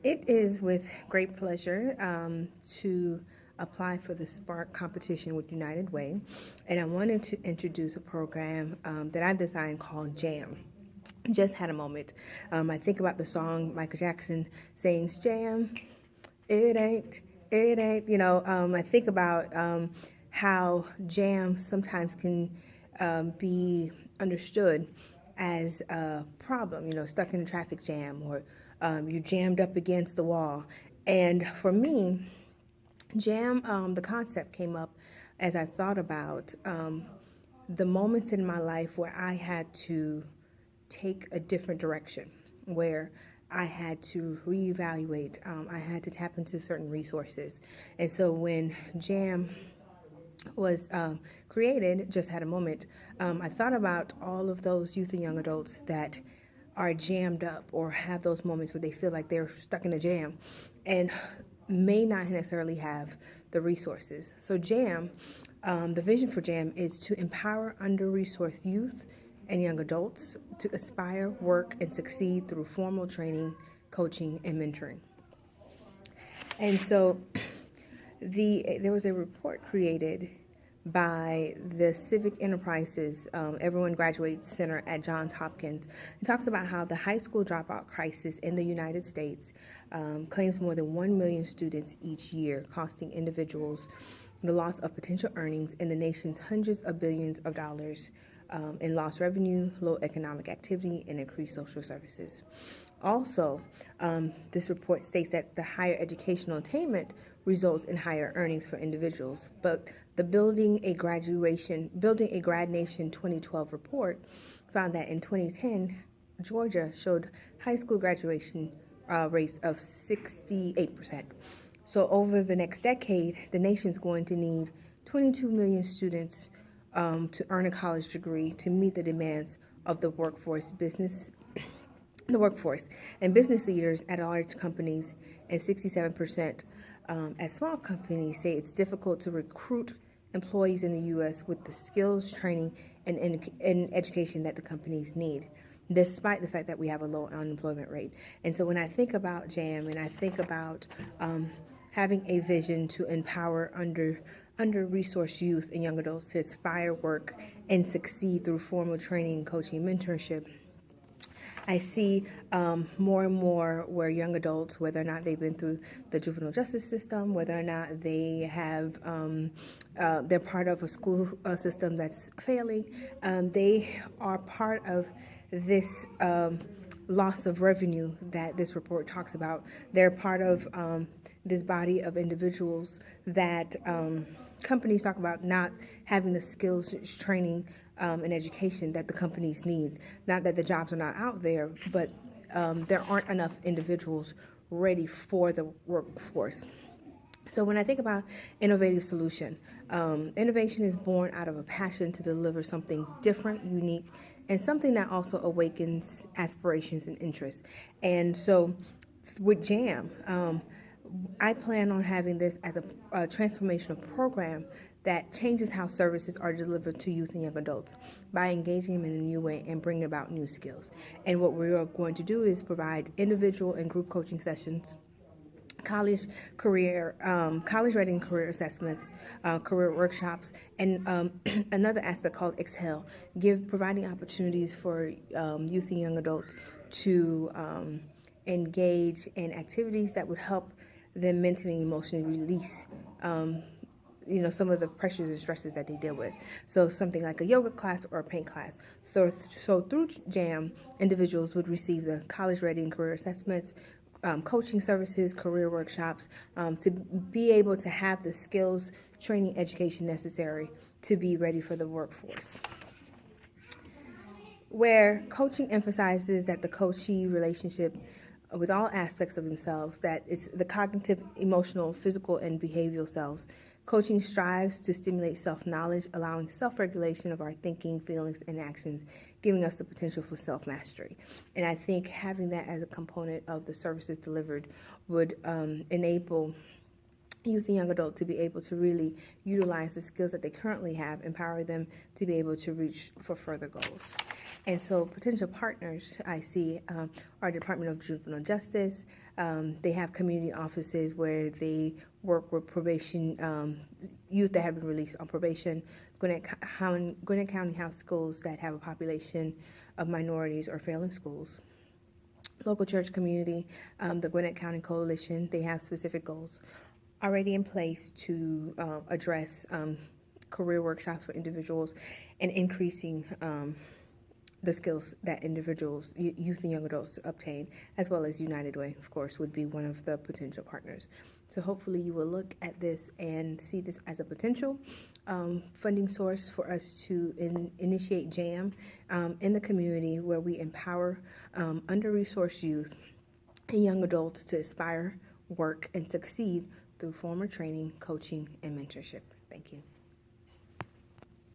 It is with great pleasure to apply for the Spark competition with United Way, and I wanted to introduce a program that I designed called J.A.M. Just had a moment. I think about the song Michael Jackson sings, Jam, it ain't, it ain't. I think about how jam sometimes can be understood as a problem, stuck in a traffic jam or you're jammed up against the wall. And for me, jam, the concept came up as I thought about the moments in my life where I had to take a different direction, where I had to reevaluate, I had to tap into certain resources. And so when JAM was created, just had a moment, I thought about all of those youth and young adults that are jammed up or have those moments where they feel like they're stuck in a jam and may not necessarily have the resources. So JAM, the vision for JAM is to empower under-resourced youth and young adults to aspire, work, and succeed through formal training, coaching, and mentoring. And so there was a report created by the Civic Enterprises Everyone Graduates Center at Johns Hopkins. It talks about how the high school dropout crisis in the United States claims more than 1 million students each year, costing individuals the loss of potential earnings in the nation's hundreds of billions of dollars in lost revenue, low economic activity, and increased social services. Also, this report states that the higher educational attainment results in higher earnings for individuals, but the Building a Grad Nation 2012 report found that in 2010, Georgia showed high school graduation rates of 68%. So over the next decade, the nation's going to need 22 million students to earn a college degree to meet the demands of the workforce. And business leaders at large companies and 67% at small companies say it's difficult to recruit employees in the U.S. with the skills, training, and education that the companies need, despite the fact that we have a low unemployment rate. And so when I think about JAM and I think about having a vision to empower under-resourced youth and young adults to aspire, work, and succeed through formal training, coaching, mentorship, I see more and more where young adults, whether or not they've been through the juvenile justice system, whether or not they have, they're part of a school system that's failing, they are part of this loss of revenue that this report talks about. They're part of this body of individuals that companies talk about not having the skills, training, and education that the companies need. Not that the jobs are not out there, but there aren't enough individuals ready for the workforce. So when I think about innovative solution, innovation is born out of a passion to deliver something different, unique, and something that also awakens aspirations and interests. And so with JAM, I plan on having this as a transformational program that changes how services are delivered to youth and young adults by engaging them in a new way and bringing about new skills. And what we are going to do is provide individual and group coaching sessions, college reading career assessments, career workshops, and another aspect called Excel, providing opportunities for youth and young adults to engage in activities that would help them mentally and emotionally release some of the pressures and stresses that they deal with. So something like a yoga class or a paint class. So through JAM, individuals would receive the college ready and career assessments, coaching services, career workshops, to be able to have the skills, training, education necessary to be ready for the workforce. Where coaching emphasizes that the coachee relationship with all aspects of themselves, that it's the cognitive, emotional, physical, and behavioral selves. Coaching strives to stimulate self-knowledge, allowing self-regulation of our thinking, feelings, and actions, giving us the potential for self-mastery. And I think having that as a component of the services delivered would enable youth and young adults to be able to really utilize the skills that they currently have, empower them to be able to reach for further goals. And so potential partners I see are Department of Juvenile Justice. They have community offices where they work with probation, youth that have been released on probation, Gwinnett County House schools that have a population of minorities or failing schools. Local church community, the Gwinnett County Coalition, they have specific goals already in place to address career workshops for individuals and increasing the skills that individuals, youth and young adults obtain, as well as United Way, of course, would be one of the potential partners. So hopefully you will look at this and see this as a potential funding source for us to initiate J.A.M in the community, where we empower under-resourced youth and young adults to aspire, work, and succeed through formal training, coaching, and mentorship. Thank you.